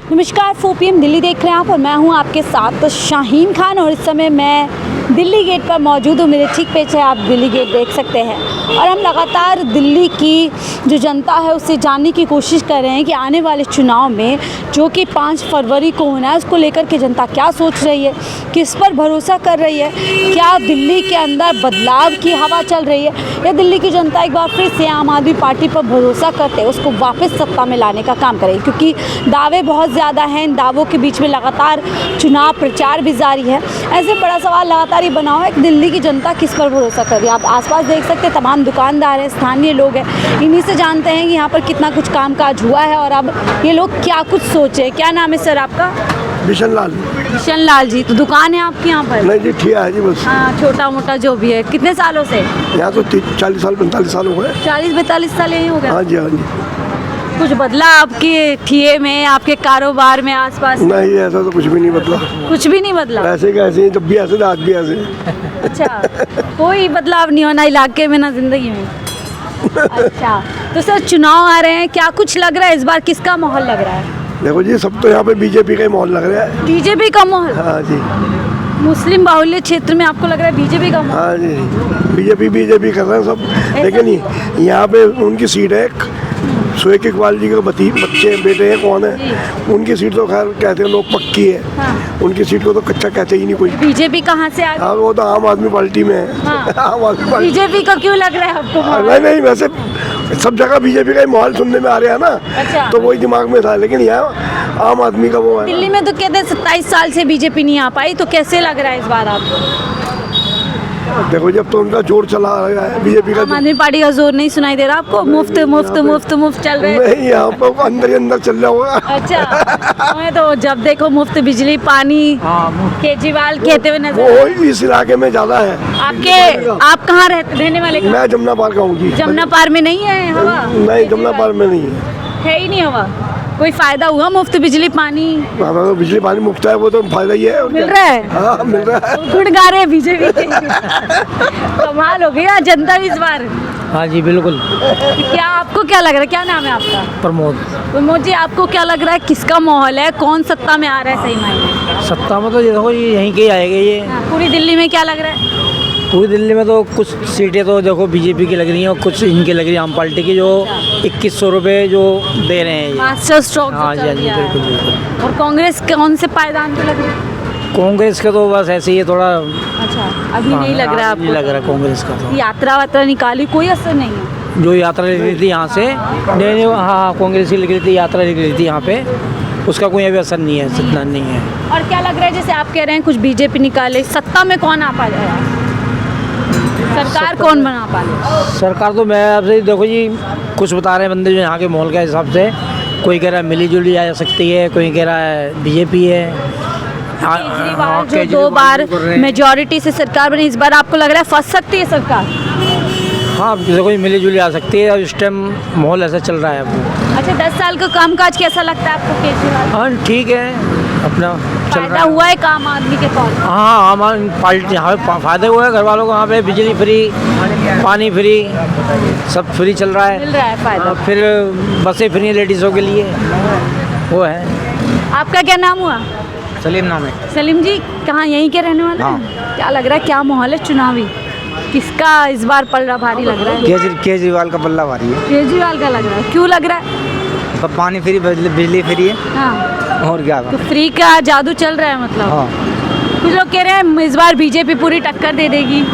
नमस्कार, 4 PM दिल्ली देख रहे हैं आप और मैं हूं आपके साथ शाहीन खान और इस समय मैं दिल्ली गेट पर मौजूद हूं। मेरे ठीक पीछे आप दिल्ली गेट देख सकते हैं और हम लगातार दिल्ली की जो जनता है उससे जानने की कोशिश कर रहे हैं कि आने वाले चुनाव में जो कि 5 फरवरी को होना है उसको लेकर के जनता क्या सोच रही है, किस पर भरोसा कर रही है, क्या दिल्ली के अंदर बदलाव की हवा चल रही है या दिल्ली की जनता एक बार फिर से आम आदमी पार्टी पर भरोसा करते हैं उसको वापस सत्ता में लाने का काम करेगी। क्योंकि दावे बहुत ज़्यादा हैं, इन दावों के बीच में लगातार चुनाव प्रचार भी जारी है। ऐसे बड़ा सवाल लगातार ये बना हुआ है कि दिल्ली की जनता किस पर भरोसा कर रही है। आप आसपास देख सकते हैं तमाम दुकानदार हैं, स्थानीय लोग हैं, इन्हीं से जानते हैं कि यहाँ पर कितना कुछ कामकाज हुआ है और अब ये लोग क्या कुछ सोचे। क्या नाम है सर आपका? बिशन लाल। बिशन लाल जी, तो दुकान है आपकी यहाँ पर? नहीं जी, ठिया है जी बस। हाँ, छोटा मोटा जो भी है। कितने सालों से? यहाँ तो 40 साल 45 साल हो गए। 40-42 साल यही हो गया? हाँ जी, हाँ जी। कुछ बदला आपके ठिये में, आपके कारोबार में, आसपास? नहीं, ऐसा तो कुछ भी नहीं बदला। कुछ भी नहीं बदला? ऐसे कैसे हैं, जब भी ऐसे आज भी ऐसे। अच्छा, कोई बदलाव नहीं होना इलाके में ना जिंदगी में? अच्छा, तो सर चुनाव आ रहे हैं, क्या कुछ लग रहा है इस बार, किसका माहौल लग रहा है? देखो जी, सब तो यहाँ पे बीजेपी का ही माहौल लग रहा है। बीजेपी का माहौल? हाँ जी। मुस्लिम बाहुल्य क्षेत्र में आपको लग रहा है बीजेपी का माहौल? हाँ जी, बीजेपी कर रहे हैं सब। लेकिन यहाँ पे उनकी सीट है सुएक इकबाल जी के बच्चे बेटे हैं, कौन है, उनकी सीट तो खैर कहते हैं लोग पक्की है। हाँ। उनकी सीट को तो कच्चा कहते ही नहीं कोई। बीजेपी कहाँ से आ हाँ, वो तो आम आदमी पार्टी में है। हाँ। आम आदमी पार्टी। बीजेपी का क्यों लग रहा है आपको? नहीं, वैसे सब जगह बीजेपी का ही माहौल सुनने में आ रहा है ना। अच्छा। तो वही दिमाग में था, लेकिन यहाँ आम आदमी का वो है। दिल्ली में तो कहते हैं 27 साल से बीजेपी नहीं आ पाई, तो कैसे लग रहा है इस बार आपको? देखो, जब तो उनका जोर चला रहा है बीजेपी का। आम आदमी पार्टी का जोर नहीं सुनाई दे रहा आपको? मुफ्त मुफ्त मुफ्त मुफ्त चल रहे हैं? नहीं, यहाँ पर अंदर ही अंदर चल रहा होगा। अच्छा, हमें तो जब देखो मुफ्त बिजली पानी केजरीवाल कहते हुए नजर। वो इस इलाके में ज्यादा है। आप कहाँ रहने वाले? मैं जमुना पार का हूँ जी। जमुना पार में नहीं है हवा? नहीं, जमुना पार में नहीं है ही नहीं हवा। कोई फायदा हुआ मुफ्त बिजली पानी? तो बिजली पानी मुफ्त है, वो तो फायदा ही है। मिल रहा है? हाँ, मिल रहा है। गुड़ गा रहे हैं बीजेपी के। कमाल हो गया जनता इस बार। हाँ जी, बिल्कुल। क्या आपको क्या लग रहा है? क्या नाम है आपका? प्रमोद जी, आपको क्या लग रहा है किसका माहौल है, कौन सत्ता में आ रहा है? सही मायने सत्ता में तो देखो ये यहीं के आएगा ये। पूरी दिल्ली में क्या लग रहा है? पूरी दिल्ली में तो कुछ सीटें तो देखो बीजेपी की लग रही हैं और कुछ इनकी लग रही है आम पार्टी की, जो 2100 रुपये जो दे रहे हैं ये। Master stroke. हाँ जी, हाँ जी, बिल्कुल बिल्कुल। और कांग्रेस कौन से पायदान पे लग रही है? कांग्रेस का तो बस ऐसे ही है थोड़ा। अच्छा, अभी नहीं लग रहा है आपको? नहीं लग रहा कांग्रेस का तो। यात्रा वात्रा निकाली, कोई असर नहीं है? जो यात्रा निकली थी यहाँ से, नहीं, हाँ, कांग्रेस की निकली थी, यात्रा निकली थी यहाँ पे, उसका कोई अभी असर नहीं है, इतना नहीं है। और क्या लग रहा है, जैसे आप कह रहे हैं कुछ बीजेपी निकाले, सत्ता में कौन आ पाएगा? सरकार कौन बना पाए? सरकार तो मैं आपसे देखो जी, कुछ बता रहे हैं बंदे जो यहाँ के माहौल के हिसाब से। कोई कह रहा है मिली जुली आ सकती है, कोई कह रहा है बीजेपी है। केजरीवाल जो 2 बार मेजॉरिटी से सरकार बनी, इस बार आपको लग रहा है फंस सकती है सरकार? हाँ, देखो ये मिली जुली आ सकती है और इस टाइम माहौल ऐसा चल रहा है अब। अच्छा, 10 साल का कामकाज कैसा लगता है आपको केजरीवाल? हाँ, ठीक है, अपना चल रहा है। हुआ है काम आदमी के तौर? हाँ, हमारे पार्टी यहाँ पे फायदे हुए हैं घर वालों को, यहाँ पे बिजली फ्री, पानी फ्री, सब फ्री चल रहा है। मिल रहा है फायदा? फिर बसें फ्री हैं लेडीज़ों के लिए, वो है। आपका क्या नाम हुआ? सलीम नाम है। सलीम जी, कहाँ यहीं के रहने वाले हैं? क्या लग रहा है, क्या माहौल है चुनावी, किसका इस बार पलड़ा भारी लग रहा है? केजरीवाल का पल्ला भारी है। केजरीवाल का लग रहा है? क्यों लग रहा है? तो पानी फ्री, बिजली फ्री है। हाँ, और क्या? तो फ्री का जादू चल रहा है मतलब? हाँ। कुछ लोग कह रहे हैं इस बार बीजेपी पूरी टक्कर दे देगी।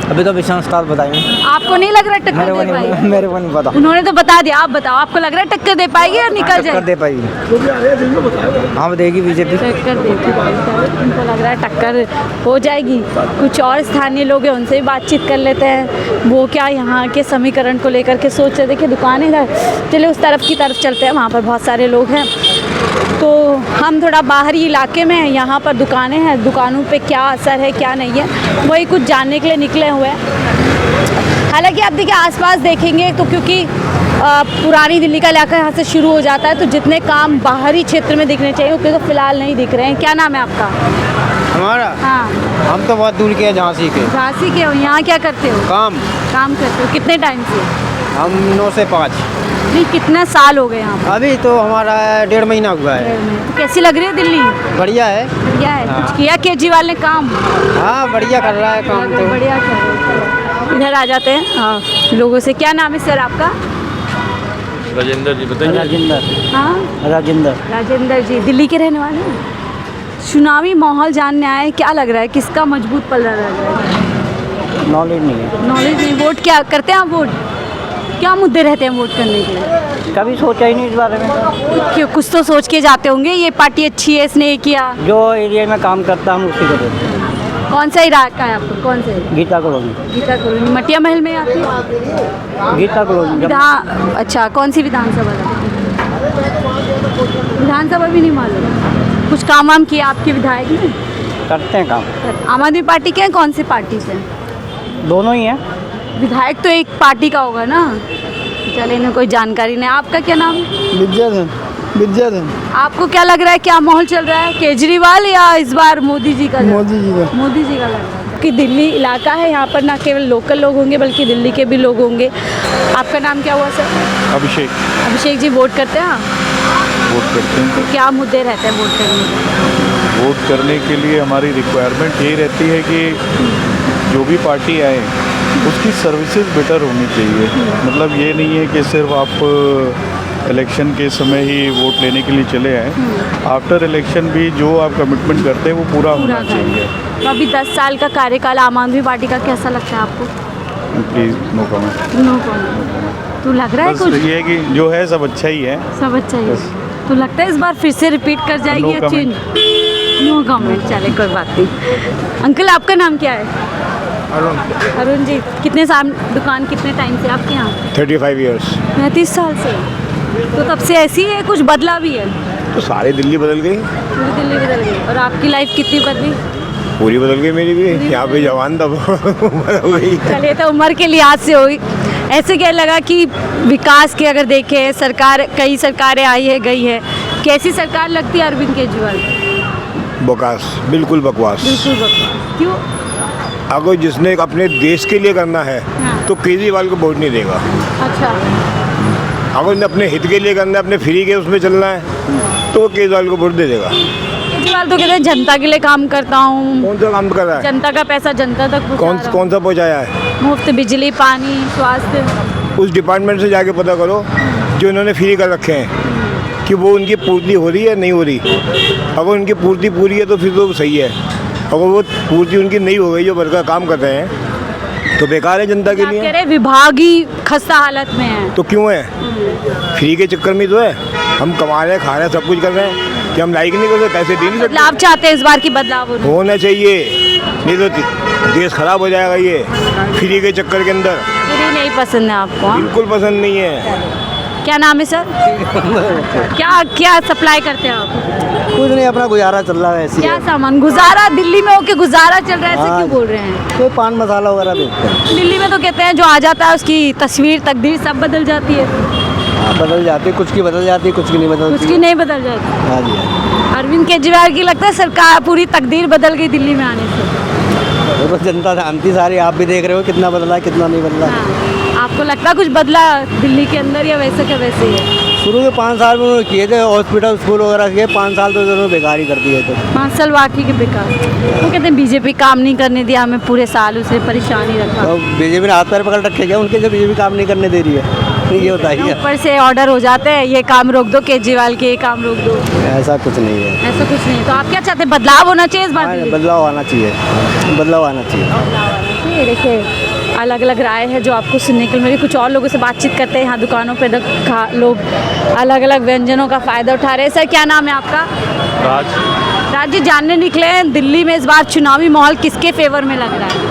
अभी तो विशाल स्टार बताएंगे। आपको नहीं लग रहा टक्कर दे पाएगी? मेरे को नहीं पता। उन्होंने तो बता दिया, आप बताओ, आपको लग रहा है टक्कर दे पाएगी या निकल जाएगी? दे पाएगी। हाँ, देगी बीजेपी। टक्कर दे पाएगी, उनको लग रहा है टक्कर हो जाएगी। कुछ और स्थानीय लोग हैं, उनसे भी बातचीत कर लेते हैं, वो क्या यहाँ के समीकरण को लेकर के सोच रहे। देखिए दुकानें इधर, चलिए उस तरफ की तरफ चलते हैं, वहाँ पर बहुत सारे लोग हैं। तो हम थोड़ा बाहरी इलाके में हैं, यहाँ पर दुकानें हैं, दुकानों पे क्या असर है क्या नहीं है वही कुछ जानने के लिए निकले हुए हैं। हालांकि आप देखिए आसपास देखेंगे तो क्योंकि पुरानी दिल्ली का इलाका यहाँ से शुरू हो जाता है, तो जितने काम बाहरी क्षेत्र में दिखने चाहिए उतने तो फिलहाल नहीं दिख रहे हैं। क्या नाम है आपका? हमारा? हाँ, हम तो बहुत दूर के हैं, झांसी के। झांसी के हो? यहाँ क्या करते हो? काम करते हो? कितने टाइम से? हम 9 से 5। नहीं, कितना साल हो गए यहाँ पर? अभी तो हमारा 1.5 महीना हुआ है। तो कैसी लग रही है दिल्ली? बढ़िया है। बढ़िया है। कुछ किया केजरीवाल ने काम? हाँ बढ़िया कर रहा है काम तो। बढ़िया कर रहे हैं। इधर आ जाते हैं हाँ लोगों से। क्या नाम है सर आपका? राजेंद्र जी बताइए। राजेंद्र हाँ राजेंद्र राजेंद्र जी, दिल्ली के रहने वाले हैं। चुनावी माहौल जानने आए, क्या लग रहा है किसका मजबूत पल्ला लग रहा है? नॉलेज नहीं है, नॉलेज नहीं। वोट क्या करते हैं आप? वोट क्या मुद्दे रहते हैं वोट करने के लिए? कभी सोचा ही नहीं इस बारे में। क्यों, कुछ तो सोच के जाते होंगे, ये पार्टी अच्छी है इसने ये किया। जो एरिया में काम करता हम उसी को देते हैं। कौन सा इलाका है आपको? कौन सा है? गीता कॉलोनी। गीता कॉलोनी मटिया महल में आती है? गीता कॉलोनी अच्छा, कौन सी विधानसभा है? विधानसभा भी नहीं मालूम। कुछ काम वाम किया आपके विधायक ने? करते हैं काम, आम आदमी पार्टी के हैं? कौन सी पार्टी से? दोनों ही हैं। विधायक तो एक पार्टी का होगा ना। चले, इन्हें कोई जानकारी नहीं। आपका क्या नाम है? विद्याधन। आपको क्या लग रहा है, क्या माहौल चल रहा है? केजरीवाल या इस बार मोदी जी का? मोदी जी का। मोदी जी का लग रहा है कि दिल्ली इलाका है, यहाँ पर ना केवल लोकल लोग होंगे बल्कि दिल्ली के भी लोग होंगे। आपका नाम क्या हुआ सर? अभिषेक। अभिषेक जी, वोट करते हैं आप? वोट करते हैं। तो क्या मुद्दे रहते हैं वोट करने में? वोट करने के लिए हमारी रिक्वायरमेंट यही रहती है कि जो भी पार्टी आए उसकी सर्विसेज बेटर होनी चाहिए। मतलब ये नहीं है कि सिर्फ आप इलेक्शन के समय ही वोट लेने के लिए चले आए। आफ्टर इलेक्शन भी जो आप कमिटमेंट करते हैं वो पूरा होना चाहिए। तो अभी 10 साल का कार्यकाल आम आदमी पार्टी का कैसा लगता है आपको? Please no comment. No comment. तो लग रहा है बस कुछ ये है कि जो है सब अच्छा ही है। सब अच्छा ही है। बस। तो लगता है इस बार फिर से रिपीट कर जाएगी No या चेंज? No comment. चले, कोई बात नहीं। अंकल, आपका नाम क्या है? अरुण। अरुण जी, कितने साल दुकान, कितने टाइम से आपके यहाँ? 35 ईयर्स। 35 साल से। तो तब से ऐसी है, कुछ बदला भी है? तो सारी दिल्ली बदल गई, पूरी दिल्ली बदल गई। और आपकी लाइफ कितनी बदली? पूरी बदल गई मेरी भी। यहाँ पे जवान तब उम्र हो गई। चलिए, तो उम्र के लिहाज से हुई। ऐसे क्या लगा कि विकास के अगर देखें, सरकार, कई सरकारें आई है गई है, कैसी सरकार लगती है अरविंद केजरीवाल? बकवास, बिल्कुल बकवास। बिल्कुल बकवास। क्यों? अगर जिसने अपने देश के लिए करना है हाँ। तो केजरीवाल को वोट नहीं देगा। अच्छा। अगर उन्हें अपने हित के लिए करना है, अपने फ्री के उसमें चलना है तो वो केजरीवाल को वोट दे देगा। केजरीवाल तो कहते हैं जनता के लिए काम करता हूँ, कौन सा काम कर रहा है? जनता का पैसा जनता तक पहुँचा रहा हूँ। कौन सा पहुँचाया है? मुफ्त बिजली, पानी, स्वास्थ्य। उस डिपार्टमेंट से जाके पता करो जो इन्होंने फ्री कर रखे हैं कि वो उनकी पूर्ति हो रही है नहीं हो रही। अगर उनकी पूर्ति पूरी है तो फिर तो सही है। अगर वो पूर्ति उनकी नहीं हो गई, जो वर्कर काम कर रहे हैं, तो बेकार है जनता के आप कह लिए। रहे विभाग ही खस्ता हालत में है। तो क्यों है? फ्री के चक्कर में तो है। हम कमा रहे हैं, खा रहे हैं, सब कुछ कर रहे हैं कि हम लाइक नहीं कर सकते, पैसे दे नहीं सकते। बदलाव चाहते हैं इस बार की? बदलाव होना चाहिए, नहीं तो देश खराब हो जाएगा। ये फ्री के चक्कर के अंदर पूरी नहीं पसंद है आपको? हाँ? बिल्कुल पसंद नहीं है। क्या नाम है सर? क्या क्या सप्लाई करते हैं आप? कुछ नहीं, अपना गुजारा चल रहा है ऐसे। क्या सामान? गुजारा दिल्ली में होके गुजारा चल रहा है, ऐसे क्यों बोल रहे हैं? कोई पान मसाला वगैरह बेचते हैं। दिल्ली में तो कहते हैं जो आ जाता है उसकी तस्वीर, तकदीर सब बदल जाती है। हाँ बदल जाती है, कुछ की बदल जाती है, कुछ की नहीं बदलती। कुछ की नहीं बदल जाती। हाँ जी, हाँ अरविंद केजरीवाल की लगता है सरकार पूरी तकदीर बदल गई दिल्ली में आने से। जी। बस जनता जानती सारी, आप भी देख रहे हो कितना बदला है कितना नहीं बदला। हाँ। आपको लगता है कुछ बदला दिल्ली के अंदर या वैसे का वैसे ही है? शुरू के 5 साल में उन्होंने किए थे, हॉस्पिटल स्कूल वगैरह किए। 5 साल तो उन्होंने बेकार ही कर दिए थे। 5 साल वाकई के बेकार। वो कहते हैं बीजेपी काम नहीं करने दिया हमें, पूरे साल उसे परेशानी रखा। तो बीजेपी ने हाथ पैर पकड़ रखे क्या उनके, जब बीजेपी काम नहीं करने दे रही है? ये होता ही है। ऊपर से ऑर्डर हो जाते हैं, ये काम रोक दो, केजरीवाल के ये काम रोक दो। ऐसा कुछ नहीं है। ऐसा कुछ नहीं। तो आप क्या चाहते हैं? बदलाव होना चाहिए इस बार? हाँ, दिल्ली में? बदलाव आना चाहिए, बदलाव आना चाहिए। ये देखिए, अलग अलग राय है जो आपको सुनने के लिए मिली। कुछ और लोगों से बातचीत करते हैं। यहाँ दुकानों पे लोग अलग अलग व्यंजनों का फ़ायदा उठा रहे हैं। सर, क्या नाम है आपका? राज। राज जी, जानने निकले हैं दिल्ली में इस बार चुनावी माहौल किसके फेवर में लग रहा है?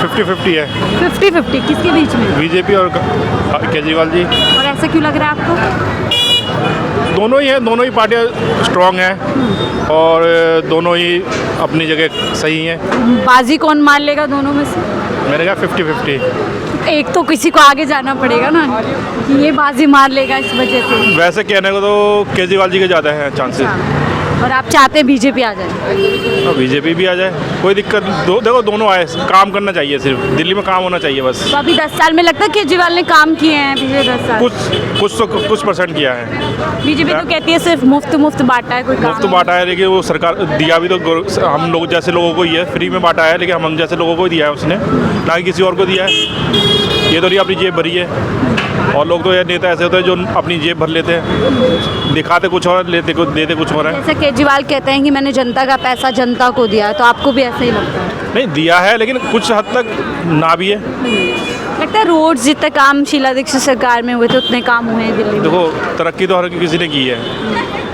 50-50 है 50-50 किसके बीच में? बीजेपी और केजरीवाल जी। और ऐसा क्यों लग रहा है आपको? दोनों ही हैं, दोनों ही पार्टियां स्ट्रांग हैं और दोनों ही अपनी जगह सही हैं। बाजी कौन मार लेगा दोनों में से? मैंने कहा 50-50। एक तो किसी को आगे जाना पड़ेगा ना कि ये बाजी मार लेगा इस वजह से। वैसे कहने को तो केजरीवाल जी के ज़्यादा हैं चांसेस। और आप चाहते हैं बीजेपी आ जाए? बीजेपी भी आ जाए, कोई दिक्कत देखो दोनों आए, काम करना चाहिए, सिर्फ दिल्ली में काम होना चाहिए बस। तो अभी 10 साल में लगता है केजरीवाल ने काम किए हैं पिछले 10 साल? कुछ परसेंट किया है। बीजेपी तो कहती है सिर्फ मुफ्त बांटा है, कोई काम मुफ्त बांटा है, लेकिन वो सरकार दिया भी तो हम लोग जैसे लोगों को ही है, फ्री में बांटा है, लेकिन हम जैसे लोगों को ही दिया है उसने, ना कि किसी और को दिया है। ये तो नहीं अपनी जेब भरी है। और लोग तो ये नेता ऐसे होते हैं जो अपनी जेब भर लेते हैं, दिखाते कुछ और देते कुछ और है। जैसे केजरीवाल कहते हैं कि मैंने जनता का पैसा जनता को दिया, तो आपको भी ऐसा ही लगता है? नहीं दिया है, लेकिन कुछ हद तक ना भी है। लगता है रोड्स जितने काम शीला दीक्षित सरकार में हुए थे उतने काम हुए हैं दिल्ली में? देखो तरक्की तो हर किसी ने की है।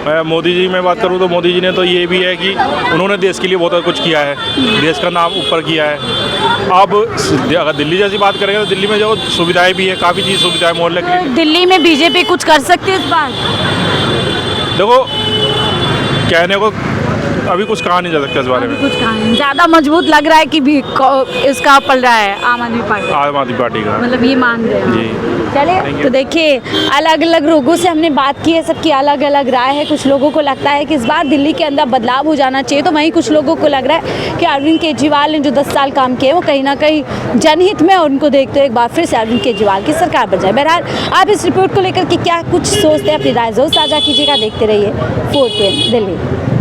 मैं मोदी जी में बात करूँ तो मोदी जी ने तो ये भी है कि उन्होंने देश के लिए बहुत कुछ किया है, देश का नाम ऊपर किया है। अब अगर दिल्ली जैसी बात करेंगे तो दिल्ली में जो सुविधाएं भी है, काफ़ी चीज़ सुविधाएं मोहल्ले के लिए। दिल्ली में बीजेपी कुछ कर सकती है इस बार? देखो कहने को अभी कुछ कहा नहीं जा सकता इस बारे में। कुछ कहा नहीं, ज़्यादा मजबूत लग रहा है कि भी इसका पल रहा है आम आदमी पार्टी, आम आदमी पार्टी का, मतलब ये मान रहे हैं जी। चले तो देखिए अलग अलग लोगों से हमने बात की है, सबकी अलग अलग राय है। कुछ लोगों को लगता है कि इस बार दिल्ली के अंदर बदलाव हो जाना चाहिए, तो वहीं कुछ लोगों को लग रहा है कि अरविंद केजरीवाल ने जो 10 साल काम किए वो कहीं ना कहीं जनहित में, और उनको देखते हुए एक बार फिर से अरविंद केजरीवाल की सरकार बन जाए। बहरहाल आप इस रिपोर्ट को लेकर के क्या कुछ सोचते हैं, अपनी राय जरूर साझा कीजिएगा। देखते रहिए 4PM दिल्ली।